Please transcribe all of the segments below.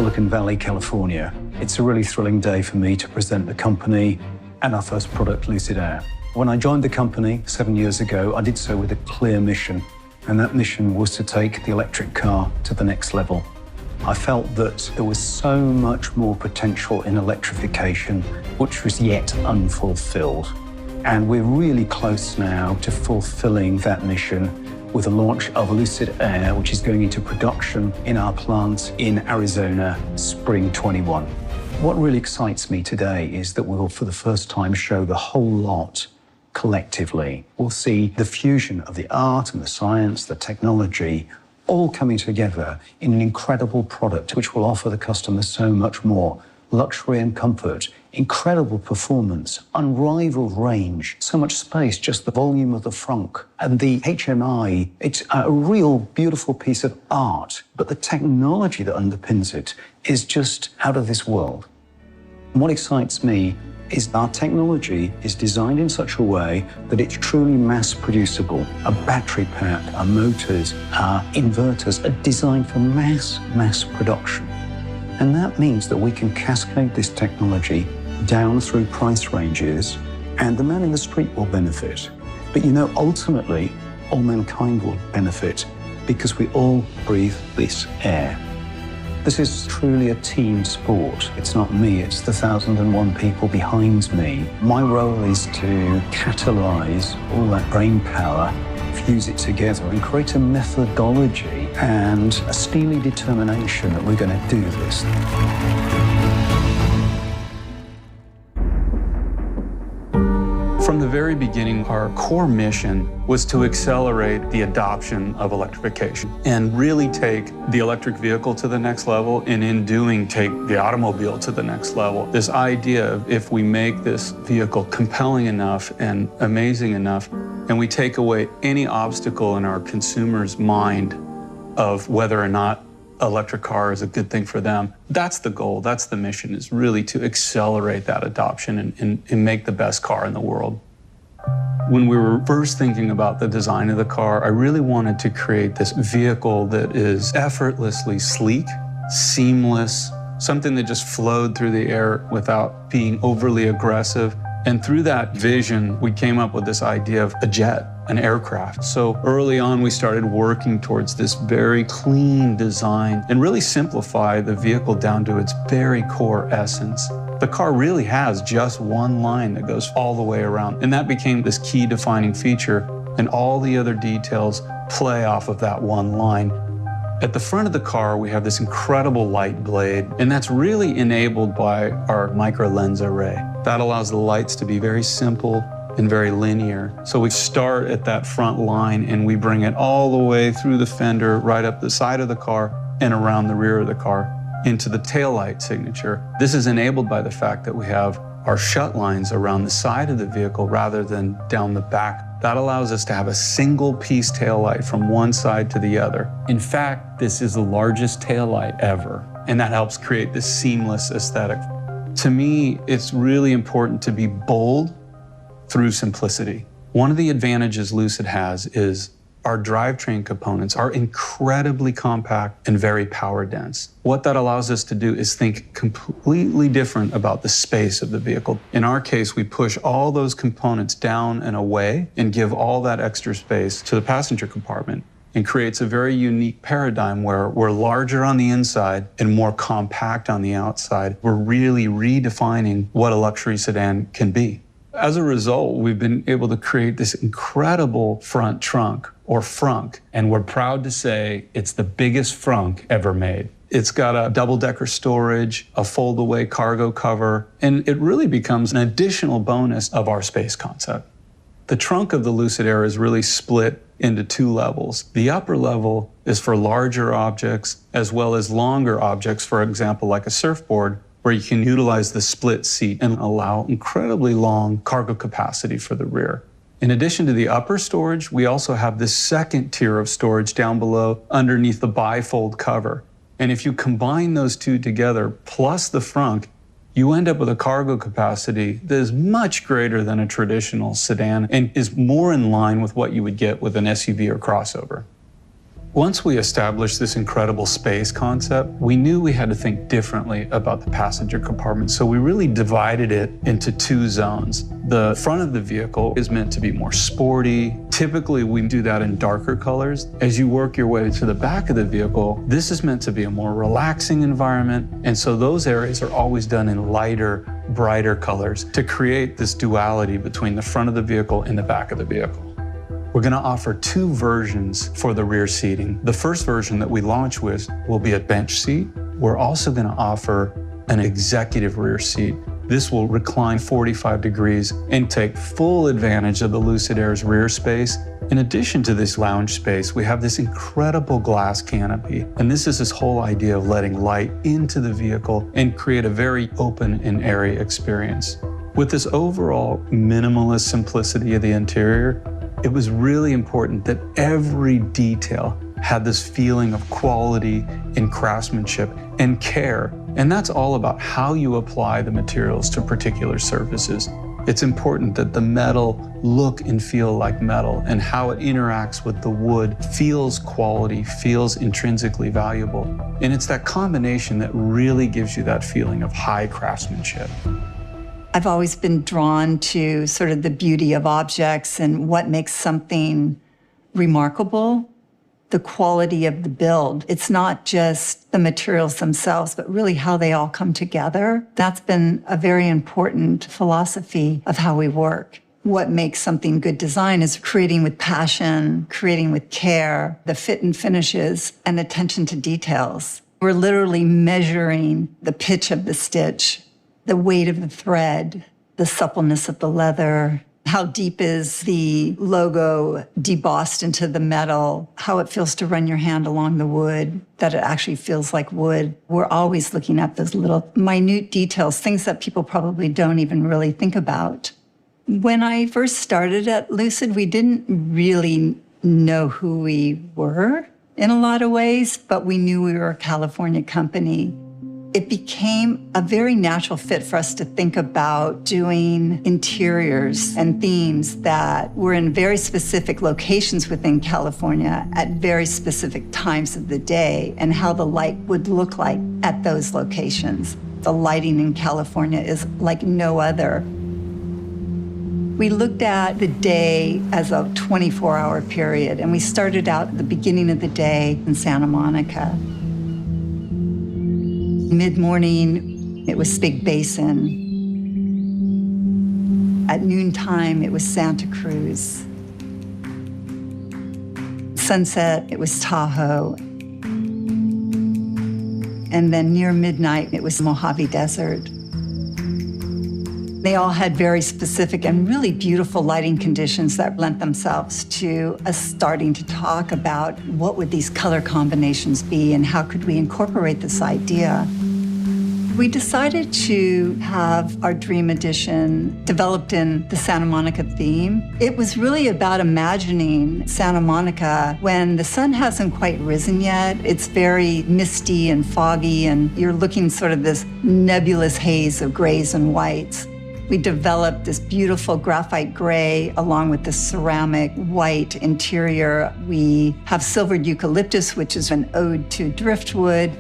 Silicon Valley, California. It's a really thrilling day for me to present the company and our first product, Lucid Air. When I joined the company 7 years ago, I did so with a clear mission, and that mission was to take the electric car to the next level. I felt that there was so much more potential in electrification, which was yet unfulfilled. And we're really close now to fulfilling that mission with the launch of Lucid Air, which is going into production in our plant in Arizona, spring 21. What really excites me today is that we'll, for the first time, show the whole lot collectively. We'll see the fusion of the art and the science, the technology, all coming together in an incredible product which will offer the customer so much more. Luxury and comfort, incredible performance, unrivaled range, so much space, just the volume of the frunk. And the HMI, it's a real beautiful piece of art, but the technology that underpins it is just out of this world. And what excites me is our technology is designed in such a way that it's truly mass producible. A battery pack, our motors, our inverters are designed for mass production. And that means that we can cascade this technology down through price ranges, and the man in the street will benefit. But you know, ultimately, all mankind will benefit because we all breathe this air. This is truly a team sport. It's not me, it's the 1,001 people behind me. My role is to catalyze all that brain power, fuse it together and create a methodology and a steely determination that we're going to do this. From the very beginning, our core mission was to accelerate the adoption of electrification and really take the electric vehicle to the next level, and in doing, take the automobile to the next level. This idea of if we make this vehicle compelling enough and amazing enough, and we take away any obstacle in our consumer's mind of whether or not electric car is a good thing for them, that's the goal, that's the mission, is really to accelerate that adoption and make the best car in the world. When we were first thinking about the design of the car, I really wanted to create this vehicle that is effortlessly sleek, seamless, something that just flowed through the air without being overly aggressive. And through that vision, we came up with this idea of a jet, an aircraft. So early on, we started working towards this very clean design and really simplify the vehicle down to its very core essence. The car really has just one line that goes all the way around, and that became this key defining feature, and all the other details play off of that one line. At the front of the car, we have this incredible light blade, and that's really enabled by our micro lens array. That allows the lights to be very simple and very linear. So we start at that front line and we bring it all the way through the fender, right up the side of the car and around the rear of the car into the taillight signature. This is enabled by the fact that we have our shut lines around the side of the vehicle rather than down the back. That allows us to have a single piece taillight from one side to the other. In fact, this is the largest taillight ever, and that helps create this seamless aesthetic. To me, it's really important to be bold through simplicity. One of the advantages Lucid has is our drivetrain components are incredibly compact and very power dense. What that allows us to do is think completely different about the space of the vehicle. In our case, we push all those components down and away and give all that extra space to the passenger compartment, and creates a very unique paradigm where we're larger on the inside and more compact on the outside. We're really redefining what a luxury sedan can be. As a result, we've been able to create this incredible front trunk, or frunk, and we're proud to say it's the biggest frunk ever made. It's got a double-decker storage, a fold-away cargo cover, and it really becomes an additional bonus of our space concept. The trunk of the Lucid Air is really split into two levels. The upper level is for larger objects, as well as longer objects, for example, like a surfboard, where you can utilize the split seat and allow incredibly long cargo capacity for the rear. In addition to the upper storage, we also have this second tier of storage down below underneath the bifold cover. And if you combine those two together, plus the frunk, you end up with a cargo capacity that is much greater than a traditional sedan and is more in line with what you would get with an SUV or crossover. Once we established this incredible space concept, we knew we had to think differently about the passenger compartment. So we really divided it into two zones. The front of the vehicle is meant to be more sporty. Typically, we do that in darker colors. As you work your way to the back of the vehicle, this is meant to be a more relaxing environment. And so those areas are always done in lighter, brighter colors to create this duality between the front of the vehicle and the back of the vehicle. We're going to offer two versions for the rear seating. The first version that we launch with will be a bench seat. We're also going to offer an executive rear seat. This will recline 45 degrees and take full advantage of the Lucid Air's rear space. In addition to this lounge space, we have this incredible glass canopy. And this is this whole idea of letting light into the vehicle and create a very open and airy experience. With this overall minimalist simplicity of the interior, it was really important that every detail had this feeling of quality and craftsmanship and care. And that's all about how you apply the materials to particular surfaces. It's important that the metal look and feel like metal, and how it interacts with the wood feels quality, feels intrinsically valuable. And it's that combination that really gives you that feeling of high craftsmanship. I've always been drawn to sort of the beauty of objects and what makes something remarkable, the quality of the build. It's not just the materials themselves, but really how they all come together. That's been a very important philosophy of how we work. What makes something good design is creating with passion, creating with care, the fit and finishes, and attention to details. We're literally measuring the pitch of the stitch, the weight of the thread, the suppleness of the leather, how deep is the logo debossed into the metal, how it feels to run your hand along the wood, that it actually feels like wood. We're always looking at those little minute details, things that people probably don't even really think about. When I first started at Lucid, we didn't really know who we were in a lot of ways, but we knew we were a California company. It became a very natural fit for us to think about doing interiors and themes that were in very specific locations within California at very specific times of the day, and how the light would look like at those locations. The lighting in California is like no other. We looked at the day as a 24-hour period, and we started out at the beginning of the day in Santa Monica. Mid-morning, it was Big Basin. At noontime, it was Santa Cruz. Sunset, it was Tahoe. And then near midnight, it was Mojave Desert. They all had very specific and really beautiful lighting conditions that lent themselves to us starting to talk about what would these color combinations be and how could we incorporate this idea. We decided to have our Dream Edition developed in the Santa Monica theme. It was really about imagining Santa Monica when the sun hasn't quite risen yet. It's very misty and foggy, and you're looking sort of this nebulous haze of grays and whites. We developed this beautiful graphite gray along with the ceramic white interior. We have silvered eucalyptus, which is an ode to driftwood.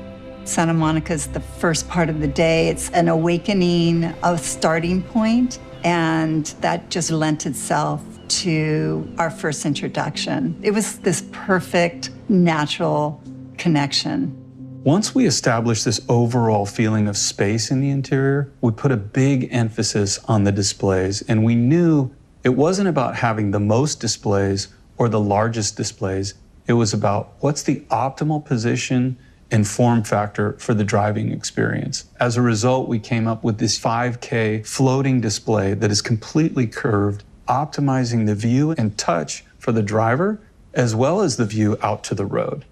Santa Monica's the first part of the day. It's an awakening, a starting point, and that just lent itself to our first introduction. It was this perfect, natural connection. Once we established this overall feeling of space in the interior, we put a big emphasis on the displays, and we knew it wasn't about having the most displays or the largest displays. It was about what's the optimal position and form factor for the driving experience. As a result, we came up with this 5K floating display that is completely curved, optimizing the view and touch for the driver, as well as the view out to the road.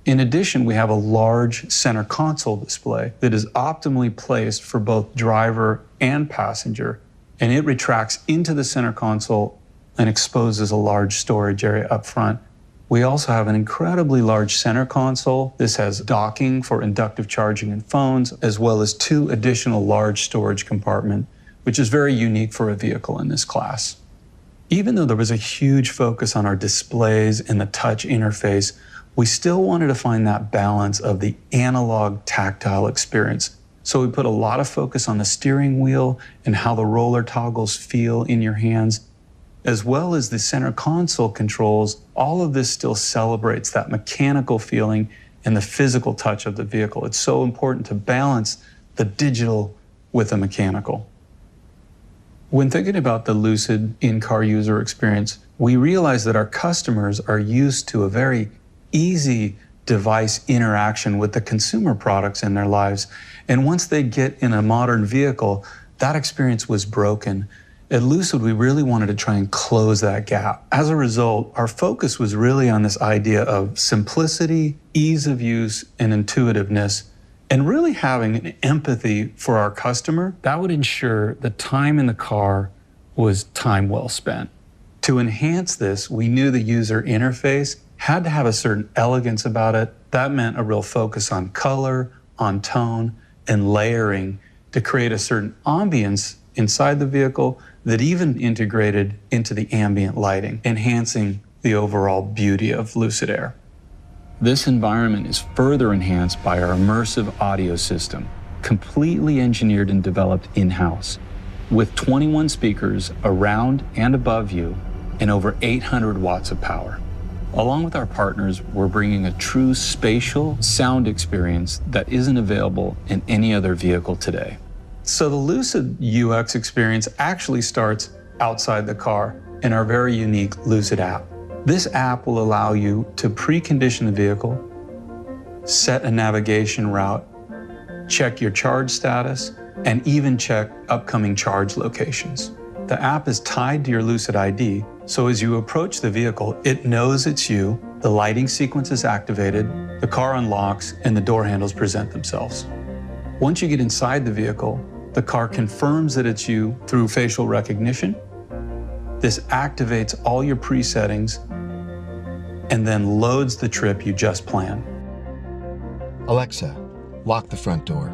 In addition, we have a large center console display that is optimally placed for both driver and passenger, and it retracts into the center console and exposes a large storage area up front. We also have an incredibly large center console. This has docking for inductive charging and phones, as well as 2 additional large storage compartments, which is very unique for a vehicle in this class. Even though there was a huge focus on our displays and the touch interface, we still wanted to find that balance of the analog tactile experience. So we put a lot of focus on the steering wheel and how the roller toggles feel in your hands, as well as the center console controls. All of this still celebrates that mechanical feeling and the physical touch of the vehicle. It's so important to balance the digital with the mechanical. When thinking about the Lucid in-car user experience, we realize that our customers are used to a very easy device interaction with the consumer products in their lives. And once they get in a modern vehicle, that experience was broken. At Lucid, we really wanted to try and close that gap. As a result, our focus was really on this idea of simplicity, ease of use, and intuitiveness, and really having an empathy for our customer that would ensure the time in the car was time well spent. To enhance this, we knew the user interface had to have a certain elegance about it. That meant a real focus on color, on tone, and layering to create a certain ambience inside the vehicle that even integrated into the ambient lighting, enhancing the overall beauty of Lucid Air. This environment is further enhanced by our immersive audio system, completely engineered and developed in-house, with 21 speakers around and above you and over 800 watts of power. Along with our partners, we're bringing a true spatial sound experience that isn't available in any other vehicle today. So the Lucid UX experience actually starts outside the car in our very unique Lucid app. This app will allow you to precondition the vehicle, set a navigation route, check your charge status, and even check upcoming charge locations. The app is tied to your Lucid ID, so as you approach the vehicle, it knows it's you, the lighting sequence is activated, the car unlocks, and the door handles present themselves. Once you get inside the vehicle, the car confirms that it's you through facial recognition. This activates all your presettings and then loads the trip you just planned. Alexa, lock the front door.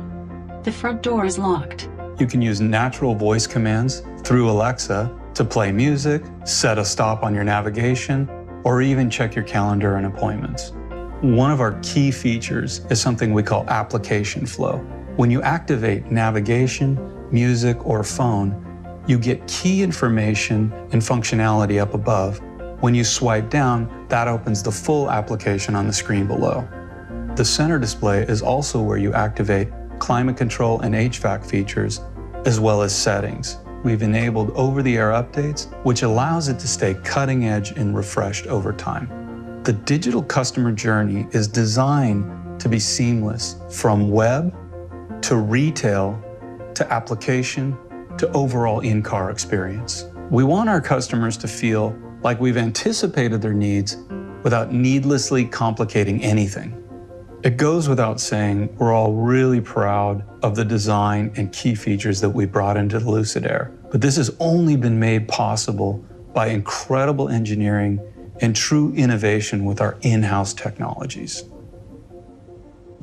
The front door is locked. You can use natural voice commands through Alexa to play music, set a stop on your navigation, or even check your calendar and appointments. One of our key features is something we call application flow. When you activate navigation, music, or phone, you get key information and functionality up above. When you swipe down, that opens the full application on the screen below. The center display is also where you activate climate control and HVAC features, as well as settings. We've enabled over-the-air updates, which allows it to stay cutting edge and refreshed over time. The digital customer journey is designed to be seamless, from web to retail to application to overall in-car experience. We want our customers to feel like we've anticipated their needs without needlessly complicating anything. It goes without saying, we're all really proud of the design and key features that we brought into the Lucid Air, but this has only been made possible by incredible engineering and true innovation with our in-house technologies.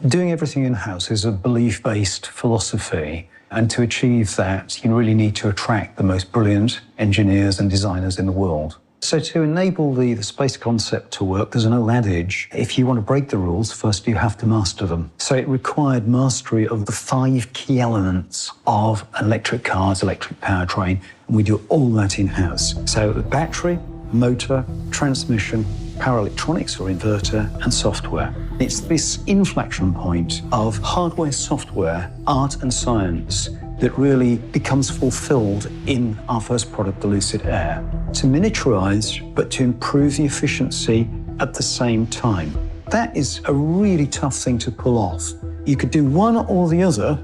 Doing everything in-house is a belief-based philosophy, and to achieve that, you really need to attract the most brilliant engineers and designers in the world. So to enable the space concept to work, there's an old adage, if you want to break the rules, first you have to master them. So it required mastery of the 5 key elements of electric cars, electric powertrain, and we do all that in-house. So the battery, motor, transmission, power electronics or inverter, and software. It's this inflection point of hardware, software, art and science that really becomes fulfilled in our first product, the Lucid Air. To miniaturize, but to improve the efficiency at the same time. That is a really tough thing to pull off. You could do one or the other,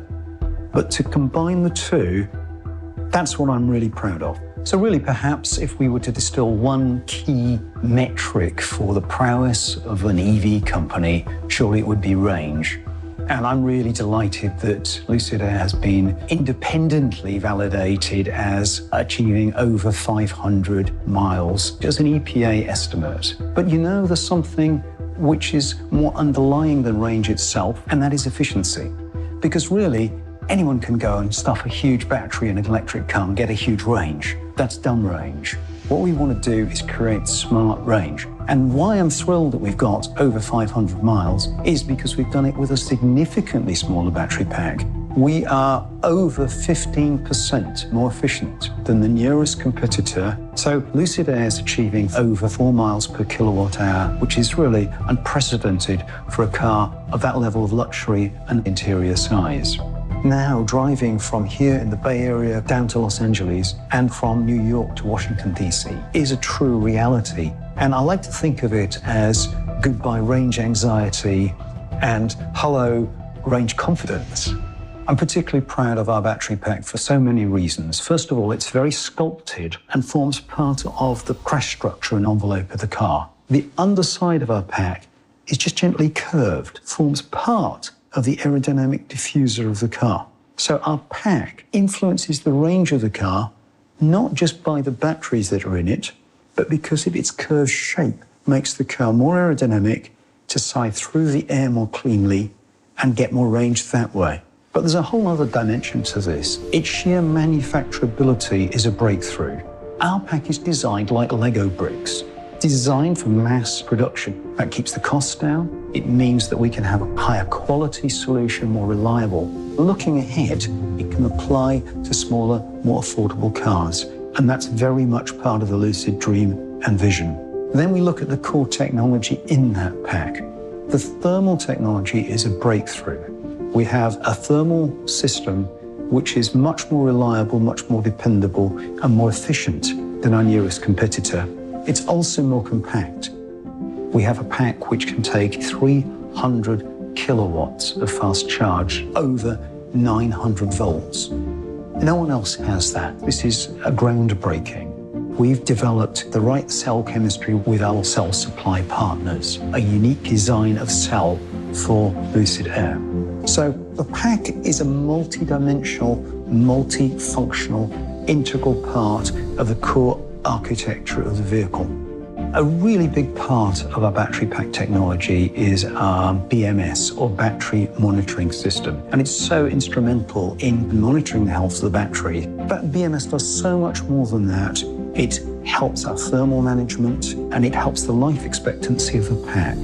but to combine the two, that's what I'm really proud of. So really, perhaps if we were to distill one key metric for the prowess of an EV company, surely it would be range. And I'm really delighted that Lucid Air has been independently validated as achieving over 500 miles as an EPA estimate. But you know, there's something which is more underlying than range itself, and that is efficiency. Because really, anyone can go and stuff a huge battery in an electric car and get a huge range. That's dumb range. What we want to do is create smart range. And why I'm thrilled that we've got over 500 miles is because we've done it with a significantly smaller battery pack. We are over 15% more efficient than the nearest competitor. So Lucid Air is achieving over 4 miles per kilowatt hour, which is really unprecedented for a car of that level of luxury and interior size. Now, driving from here in the Bay Area down to Los Angeles and from New York to Washington, D.C. is a true reality. And I like to think of it as goodbye range anxiety and hello range confidence. I'm particularly proud of our battery pack for so many reasons. First of all, it's very sculpted and forms part of the crash structure and envelope of the car. The underside of our pack is just gently curved, forms part of the aerodynamic diffuser of the car. So our pack influences the range of the car, not just by the batteries that are in it, but because of its curved shape, makes the car more aerodynamic to side through the air more cleanly and get more range that way. But there's a whole other dimension to this. Its sheer manufacturability is a breakthrough. Our pack is designed like Lego bricks, designed for mass production. That keeps the costs down. It means that we can have a higher quality solution, more reliable. Looking ahead, it can apply to smaller, more affordable cars. And that's very much part of the Lucid dream and vision. Then we look at the core technology in that pack. The thermal technology is a breakthrough. We have a thermal system which is much more reliable, much more dependable, and more efficient than our nearest competitor. It's also more compact. We have a pack which can take 300 kilowatts of fast charge over 900 volts. No one else has that. This is a groundbreaking. We've developed the right cell chemistry with our cell supply partners, a unique design of cell for Lucid Air. So the pack is a multi-dimensional, multifunctional, integral part of the core architecture of the vehicle. A really big part of our battery pack technology is our BMS, or battery monitoring system. And it's so instrumental in monitoring the health of the battery. But BMS does so much more than that. It helps our thermal management, and it helps the life expectancy of the pack.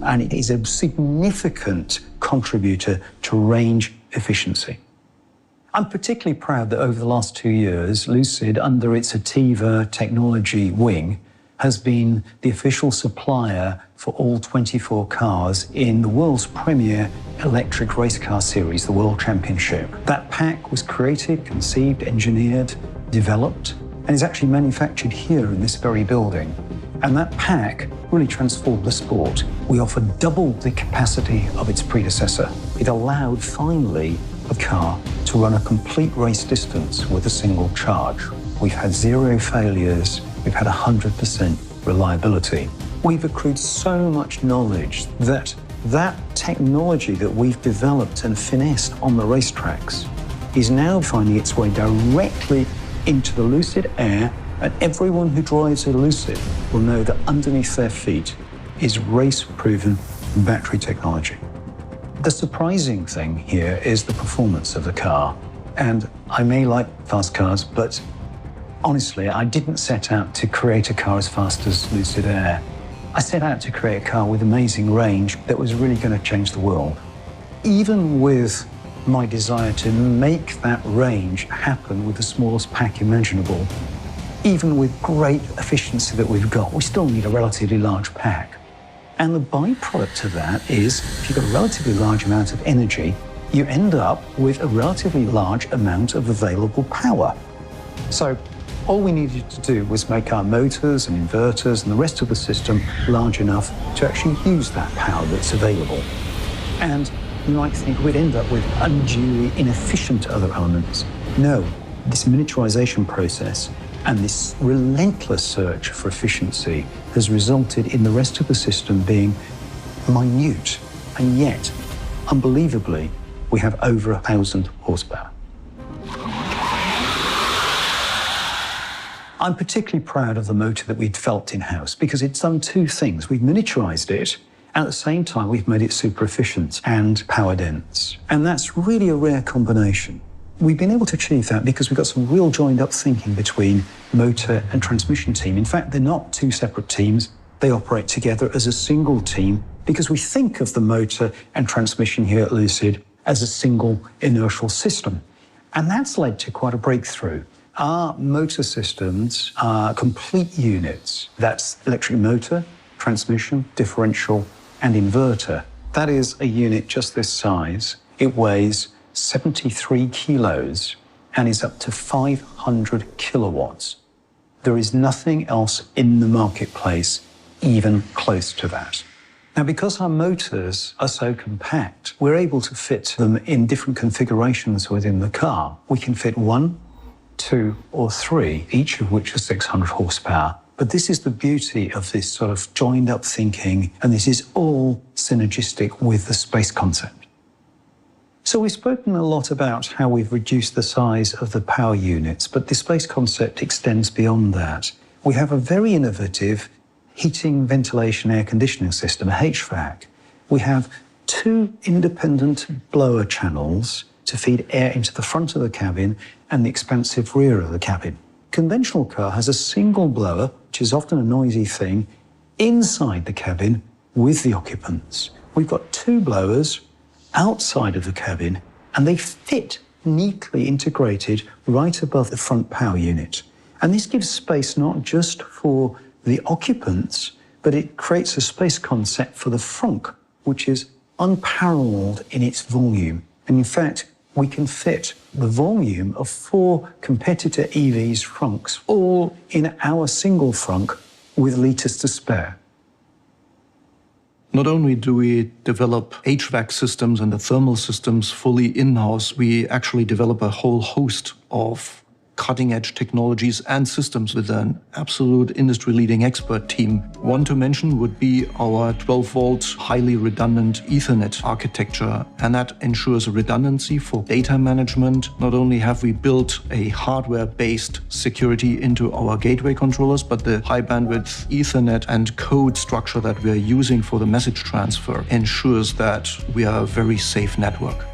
And it is a significant contributor to range efficiency. I'm particularly proud that over the last 2 years, Lucid, under its Ativa technology wing, has been the official supplier for all 24 cars in the world's premier electric race car series, the World Championship. That pack was created, conceived, engineered, developed, and is actually manufactured here in this very building. And that pack really transformed the sport. We offered double the capacity of its predecessor. It allowed, finally, a car to run a complete race distance with a single charge. We've had 0 failures. We've had 100% reliability. We've accrued so much knowledge that technology that we've developed and finessed on the racetracks is now finding its way directly into the Lucid Air, and everyone who drives a Lucid will know that underneath their feet is race-proven battery technology. The surprising thing here is the performance of the car. And I may like fast cars, but honestly, I didn't set out to create a car as fast as Lucid Air. I set out to create a car with amazing range that was really going to change the world. Even with my desire to make that range happen with the smallest pack imaginable, even with great efficiency that we've got, we still need a relatively large pack. And the byproduct of that is, if you've got a relatively large amount of energy, you end up with a relatively large amount of available power. So all we needed to do was make our motors and inverters and the rest of the system large enough to actually use that power that's available. And you might think we'd end up with unduly inefficient other elements. No, this miniaturization process and this relentless search for efficiency has resulted in the rest of the system being minute, and yet, unbelievably, we have over 1,000 horsepower. I'm particularly proud of the motor that we'd developed in-house because it's done 2 things. We've miniaturized it, and at the same time, we've made it super efficient and power dense. And that's really a rare combination. We've been able to achieve that because we've got some real joined-up thinking between motor and transmission team. In fact, they're not two separate teams. They operate together as a single team because we think of the motor and transmission here at Lucid as a single inertial system. And that's led to quite a breakthrough. Our motor systems are complete units. That's electric motor, transmission, differential, and inverter. That is a unit just this size. It weighs 73 kilos and is up to 500 kilowatts. There is nothing else in the marketplace even close to that. Now, because our motors are so compact, we're able to fit them in different configurations within the car. We can fit 1, 2, or 3, each of which are 600 horsepower. But this is the beauty of this sort of joined-up thinking, and this is all synergistic with the space concept. So we've spoken a lot about how we've reduced the size of the power units, but the space concept extends beyond that. We have a very innovative heating, ventilation, air conditioning system, a HVAC. We have 2 independent blower channels to feed air into the front of the cabin and the expansive rear of the cabin. Conventional car has a single blower, which is often a noisy thing, inside the cabin with the occupants. We've got 2 blowers outside of the cabin, and they fit neatly integrated right above the front power unit. And this gives space not just for the occupants, but it creates a space concept for the frunk, which is unparalleled in its volume. And in fact, we can fit the volume of 4 competitor EVs' frunks all in our single frunk with litres to spare. Not only do we develop HVAC systems and the thermal systems fully in-house, we actually develop a whole host of cutting-edge technologies and systems with an absolute industry-leading expert team. One to mention would be our 12-volt, highly redundant Ethernet architecture, and that ensures redundancy for data management. Not only have we built a hardware-based security into our gateway controllers, but the high-bandwidth Ethernet and code structure that we are using for the message transfer ensures that we are a very safe network.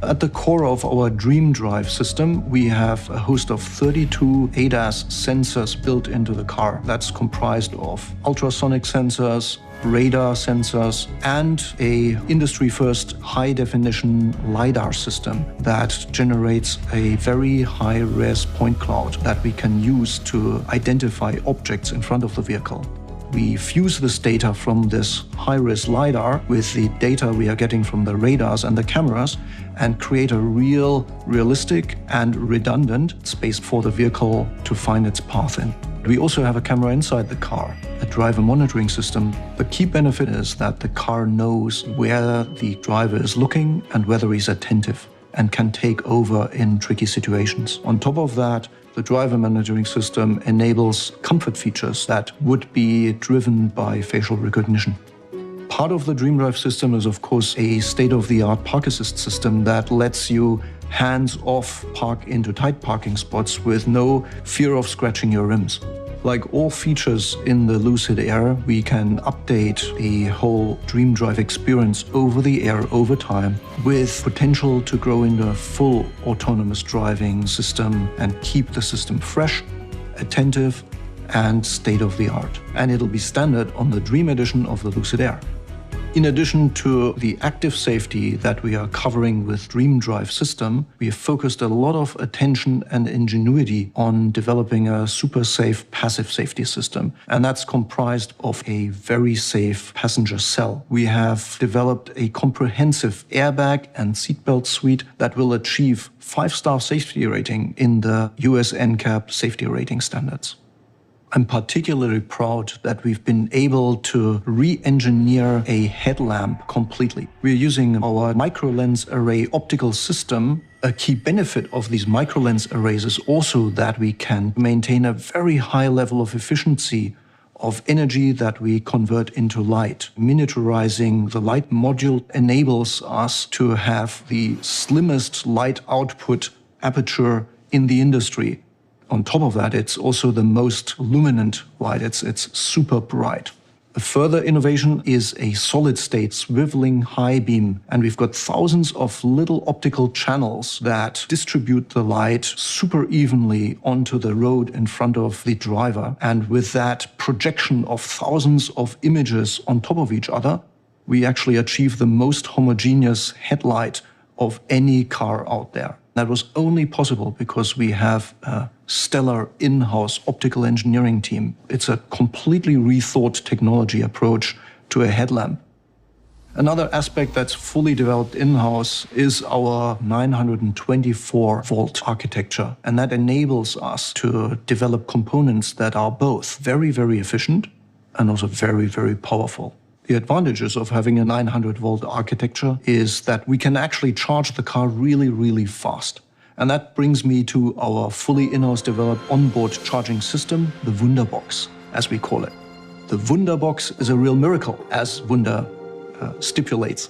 At the core of our Dream Drive system, we have a host of 32 ADAS sensors built into the car. That's comprised of ultrasonic sensors, radar sensors, and a industry-first high-definition LiDAR system that generates a very high-res point cloud that we can use to identify objects in front of the vehicle. We fuse this data from this high-res LiDAR with the data we are getting from the radars and the cameras and create a realistic and redundant space for the vehicle to find its path in. We also have a camera inside the car, a driver monitoring system. The key benefit is that the car knows where the driver is looking and whether he's attentive and can take over in tricky situations. On top of that, the driver monitoring system enables comfort features that would be driven by facial recognition. Part of the Dream Drive system is, of course, a state-of-the-art park assist system that lets you hands-off park into tight parking spots with no fear of scratching your rims. Like all features in the Lucid Air, we can update the whole Dream Drive experience over the air over time with potential to grow into a full autonomous driving system and keep the system fresh, attentive, and state-of-the-art. And it'll be standard on the Dream Edition of the Lucid Air. In addition to the active safety that we are covering with Dream Drive system, we have focused a lot of attention and ingenuity on developing a super safe passive safety system. And that's comprised of a very safe passenger cell. We have developed a comprehensive airbag and seatbelt suite that will achieve 5-star safety rating in the US NCAP safety rating standards. I'm particularly proud that we've been able to re-engineer a headlamp completely. We're using our microlens array optical system. A key benefit of these microlens arrays is also that we can maintain a very high level of efficiency of energy that we convert into light. Miniaturizing the light module enables us to have the slimmest light output aperture in the industry. On top of that, it's also the most luminant light. It's super bright. A further innovation is a solid-state swiveling high beam, and we've got thousands of little optical channels that distribute the light super evenly onto the road in front of the driver. And with that projection of thousands of images on top of each other, we actually achieve the most homogeneous headlight of any car out there. That was only possible because we have a stellar in-house optical engineering team. It's a completely rethought technology approach to a headlamp. Another aspect that's fully developed in-house is our 924-volt architecture, and that enables us to develop components that are both very, very efficient and also very, very powerful. The advantages of having a 900-volt architecture is that we can actually charge the car really, really fast. And that brings me to our fully in-house developed onboard charging system, the Wunderbox, as we call it. The Wunderbox is a real miracle, as Wunder stipulates.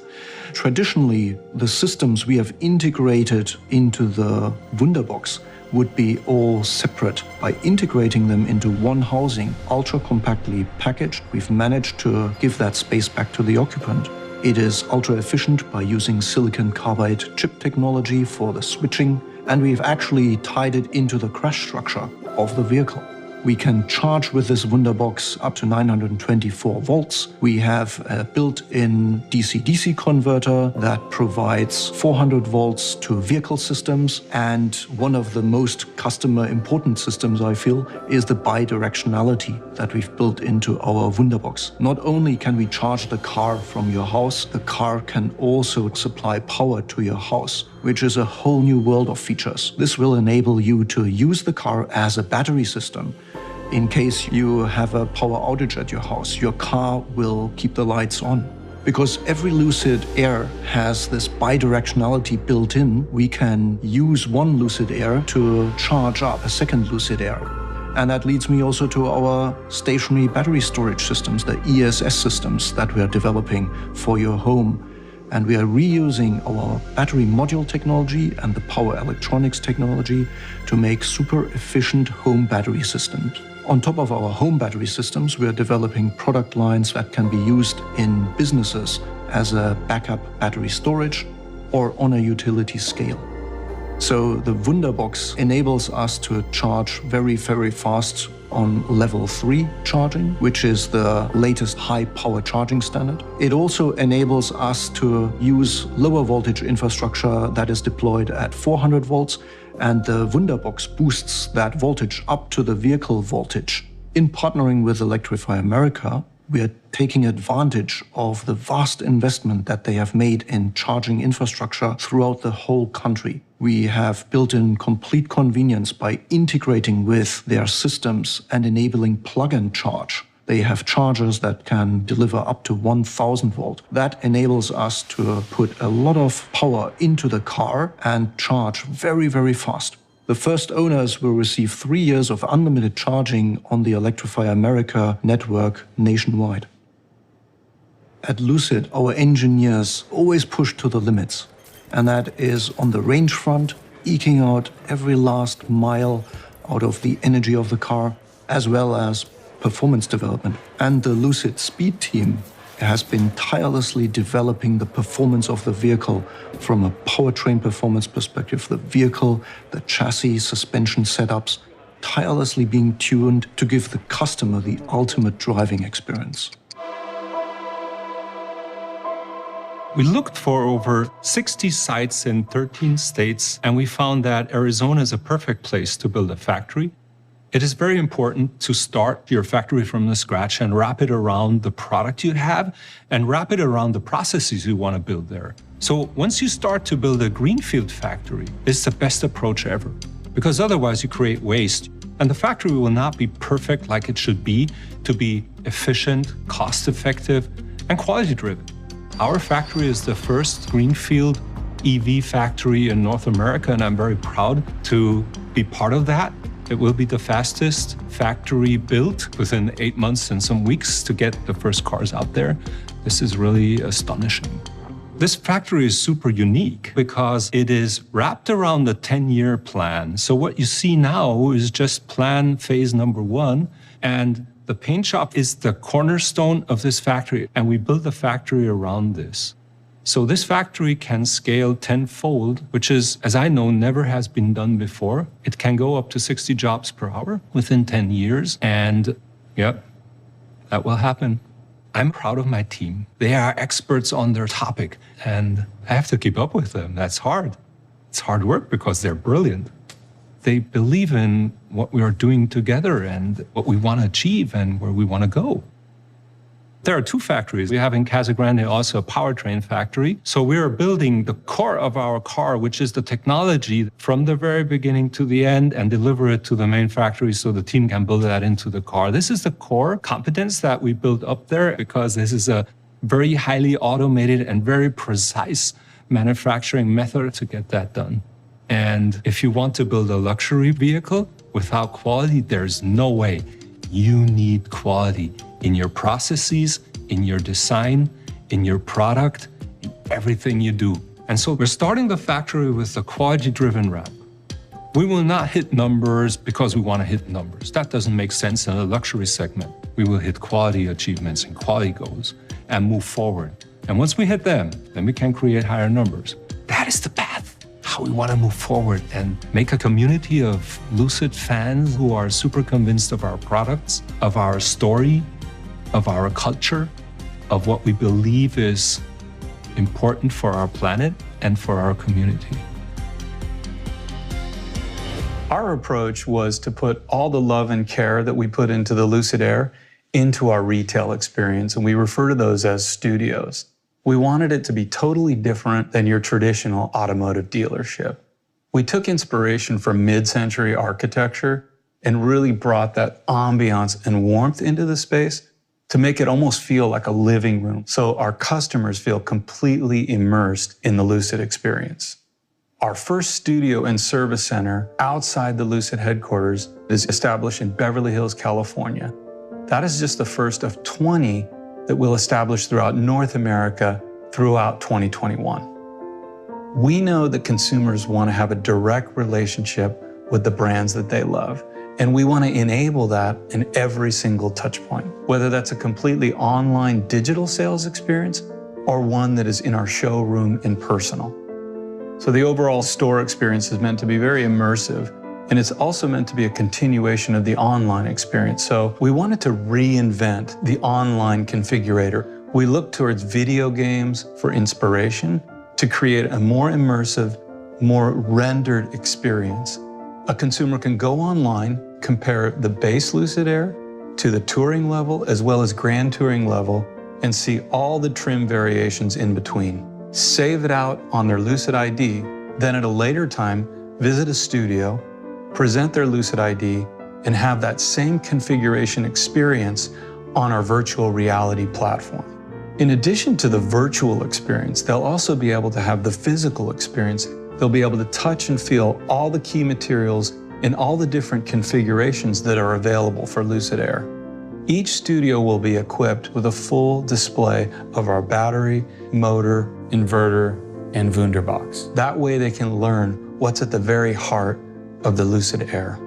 Traditionally, the systems we have integrated into the Wunderbox would be all separate. By integrating them into one housing, ultra-compactly packaged, we've managed to give that space back to the occupant. It is ultra-efficient by using silicon carbide chip technology for the switching, and we've actually tied it into the crash structure of the vehicle. We can charge with this Wunderbox up to 924 volts. We have a built-in DC-DC converter that provides 400 volts to vehicle systems. And one of the most customer important systems, I feel, is the bidirectionality that we've built into our Wunderbox. Not only can we charge the car from your house, the car can also supply power to your house, which is a whole new world of features. This will enable you to use the car as a battery system. In case you have a power outage at your house, your car will keep the lights on. Because every Lucid Air has this bidirectionality built in, we can use one Lucid Air to charge up a second Lucid Air. And that leads me also to our stationary battery storage systems, the ESS systems that we are developing for your home. And we are reusing our battery module technology and the power electronics technology to make super efficient home battery systems. On top of our home battery systems, we are developing product lines that can be used in businesses as a backup battery storage or on a utility scale. So the Wunderbox enables us to charge very, very fast on level 3 charging, which is the latest high power charging standard. It also enables us to use lower voltage infrastructure that is deployed at 400 volts, and the Wunderbox boosts that voltage up to the vehicle voltage. In partnering with Electrify America, we are taking advantage of the vast investment that they have made in charging infrastructure throughout the whole country. We have built in complete convenience by integrating with their systems and enabling plug-and charge. They have chargers that can deliver up to 1000 volt. That enables us to put a lot of power into the car and charge very, very fast. The first owners will receive 3 years of unlimited charging on the Electrify America network nationwide. At Lucid, our engineers always push to the limits, and that is on the range front, eking out every last mile out of the energy of the car, as well as performance development. And the Lucid Speed team has been tirelessly developing the performance of the vehicle from a powertrain performance perspective, the vehicle, the chassis, suspension setups, tirelessly being tuned to give the customer the ultimate driving experience. We looked for over 60 sites in 13 states, and we found that Arizona is a perfect place to build a factory. It is very important to start your factory from the scratch and wrap it around the product you have and wrap it around the processes you want to build there. So once you start to build a greenfield factory, it's the best approach ever, because otherwise you create waste. And the factory will not be perfect like it should be to be efficient, cost-effective, and quality-driven. Our factory is the first greenfield EV factory in North America, and I'm very proud to be part of that. It will be the fastest factory built within 8 months and some weeks to get the first cars out there. This is really astonishing. This factory is super unique because it is wrapped around the 10-year plan. So what you see now is just plan phase number 1, and The paint shop is the cornerstone of this factory, and we built the factory around this. So this factory can scale tenfold, which is, as I know, never has been done before. It can go up to 60 jobs per hour within 10 years. And yep, that will happen. I'm proud of my team. They are experts on their topic, and I have to keep up with them. That's hard. It's hard work because they're brilliant. They believe in what we are doing together and what we want to achieve and where we want to go. There are two factories. We have in Casa Grande also a powertrain factory. So we are building the core of our car, which is the technology from the very beginning to the end, and deliver it to the main factory so the team can build that into the car. This is the core competence that we built up there because this is a very highly automated and very precise manufacturing method to get that done. And if you want to build a luxury vehicle without quality, there's no way. You need quality in your processes, in your design, in your product, in everything you do. And so we're starting the factory with a quality-driven ramp. We will not hit numbers because we want to hit numbers. That doesn't make sense in a luxury segment. We will hit quality achievements and quality goals and move forward. And once we hit them, then we can create higher numbers. That is the path. How we want to move forward and make a community of Lucid fans who are super convinced of our products, of our story, of our culture, of what we believe is important for our planet and for our community. Our approach was to put all the love and care that we put into the Lucid Air into our retail experience, and we refer to those as studios. We wanted it to be totally different than your traditional automotive dealership. We took inspiration from mid-century architecture and really brought that ambiance and warmth into the space to make it almost feel like a living room, so our customers feel completely immersed in the Lucid experience. Our first studio and service center outside the Lucid headquarters is established in Beverly Hills, California. That is just the first of 20 that we'll establish throughout North America throughout 2021. We know that consumers want to have a direct relationship with the brands that they love, and we want to enable that in every single touch point, whether that's a completely online digital sales experience or one that is in our showroom and personal. So the overall store experience is meant to be very immersive, and it's also meant to be a continuation of the online experience. So we wanted to reinvent the online configurator. We looked towards video games for inspiration to create a more immersive, more rendered experience. A consumer can go online, compare the base Lucid Air to the touring level as well as grand touring level, and see all the trim variations in between. Save it out on their Lucid ID, then at a later time, visit a studio, present their Lucid ID, and have that same configuration experience on our virtual reality platform. In addition to the virtual experience, they'll also be able to have the physical experience. They'll be able to touch and feel all the key materials in all the different configurations that are available for Lucid Air. Each studio will be equipped with a full display of our battery, motor, inverter, and Wunderbox. That way they can learn what's at the very heart of the Lucid Air.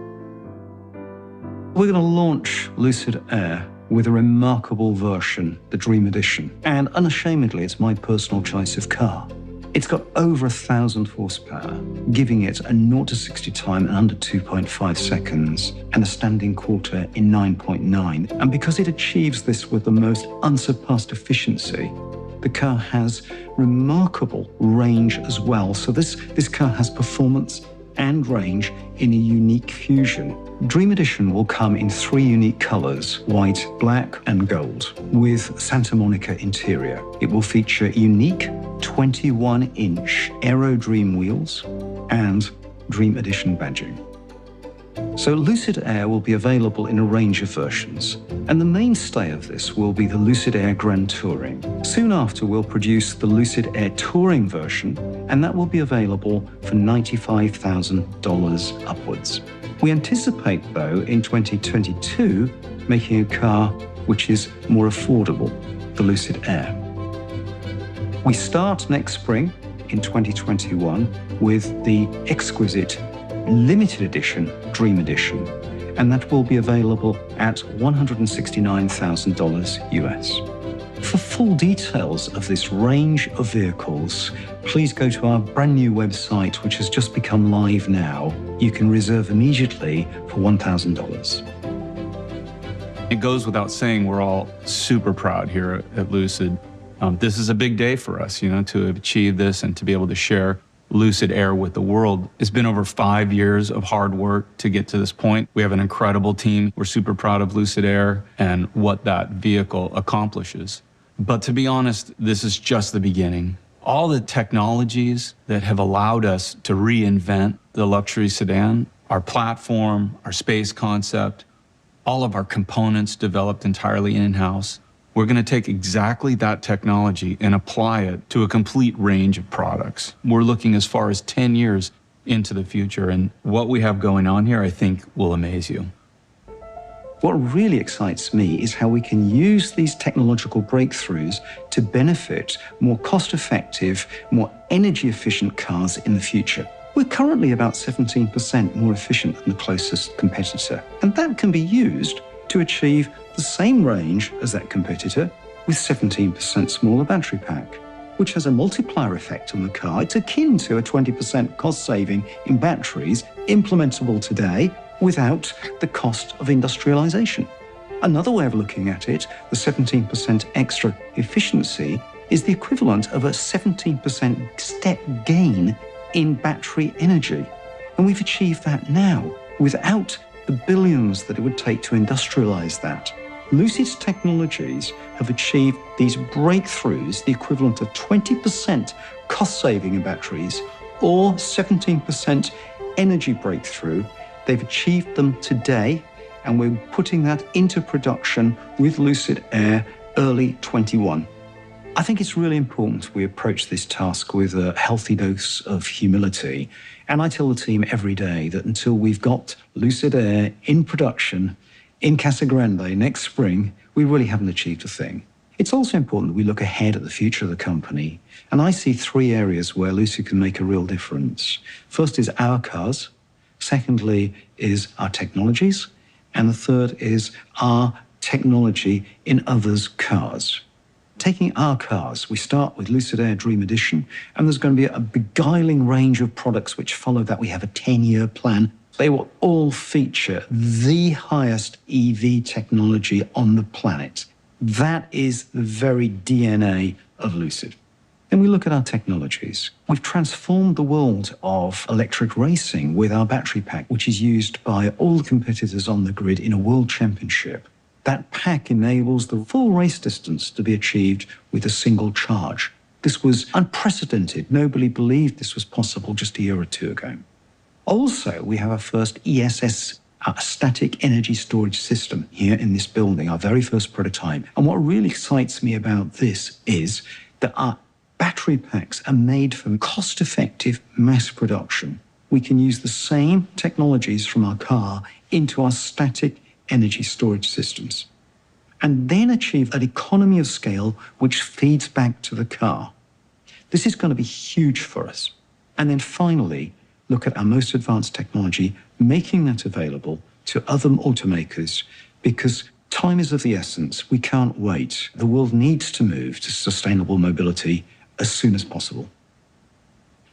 We're going to launch Lucid Air with a remarkable version, the Dream Edition. And unashamedly, it's my personal choice of car. It's got over 1,000 horsepower, giving it a 0 to 60 time in under 2.5 seconds and a standing quarter in 9.9. And because it achieves this with the most unsurpassed efficiency, the car has remarkable range as well. So this car has performance and range in a unique fusion. Dream Edition will come in 3 unique colors, white, black, and gold, with Santa Monica interior. It will feature unique 21-inch Aero Dream wheels and Dream Edition badging. So Lucid Air will be available in a range of versions, and the mainstay of this will be the Lucid Air Grand Touring. Soon after, we'll produce the Lucid Air Touring version, and that will be available for $95,000 upwards. We anticipate, though, in 2022, making a car which is more affordable, the Lucid Air. We start next spring in 2021 with the exquisite limited edition Dream Edition. and that will be available at $169,000 US. For full details of this range of vehicles, please go to our brand new website, which has just become live now. You can reserve immediately for $1,000. It goes without saying we're all super proud here at Lucid. This is a big day for us, to have achieved this and to be able to share Lucid Air with the world. It's been over 5 years of hard work to get to this point. We have an incredible team. We're super proud of Lucid Air and what that vehicle accomplishes. But to be honest, this is just the beginning. All the technologies that have allowed us to reinvent the luxury sedan, our platform, our space concept, all of our components developed entirely in-house, we're going to take exactly that technology and apply it to a complete range of products. We're looking as far as 10 years into the future, and what we have going on here, I think, will amaze you. What really excites me is how we can use these technological breakthroughs to benefit more cost-effective, more energy-efficient cars in the future. We're currently about 17% more efficient than the closest competitor, and that can be used to achieve the same range as that competitor with 17% smaller battery pack, which has a multiplier effect on the car. It's akin to a 20% cost saving in batteries implementable today without the cost of industrialization. Another way of looking at it, the 17% extra efficiency is the equivalent of a 17% step gain in battery energy. And we've achieved that now without the billions that it would take to industrialize that. Lucid's technologies have achieved these breakthroughs, the equivalent of 20% cost saving in batteries or 17% energy breakthrough. They've achieved them today, and we're putting that into production with Lucid Air early 21. I think it's really important we approach this task with a healthy dose of humility. And I tell the team every day that until we've got Lucid Air in production in Casa Grande next spring, we really haven't achieved a thing. It's also important that we look ahead at the future of the company. And I see 3 areas where Lucid can make a real difference. First is our cars. Secondly is our technologies. And the third is our technology in others' cars. Taking our cars, we start with Lucid Air Dream Edition, and there's going to be a beguiling range of products which follow that. We have a 10-year plan. They will all feature the highest EV technology on the planet. That is the very DNA of Lucid. Then we look at our technologies. We've transformed the world of electric racing with our battery pack, which is used by all the competitors on the grid in a world championship. That pack enables the full race distance to be achieved with a single charge. This was unprecedented. Nobody believed this was possible just a year or 2 ago. Also, we have our first ESS, static energy storage system here in this building, our very first prototype. And what really excites me about this is that our battery packs are made for cost-effective mass production. We can use the same technologies from our car into our static energy storage systems, and then achieve an economy of scale which feeds back to the car. This is going to be huge for us. And then finally, look at our most advanced technology, making that available to other automakers, because time is of the essence. We can't wait. The world needs to move to sustainable mobility as soon as possible.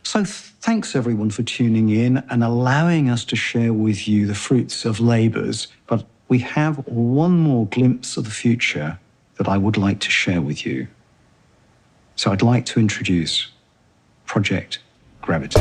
So thanks everyone for tuning in and allowing us to share with you the fruits of labors. But we have one more glimpse of the future that I would like to share with you. So I'd like to introduce Project Gravity.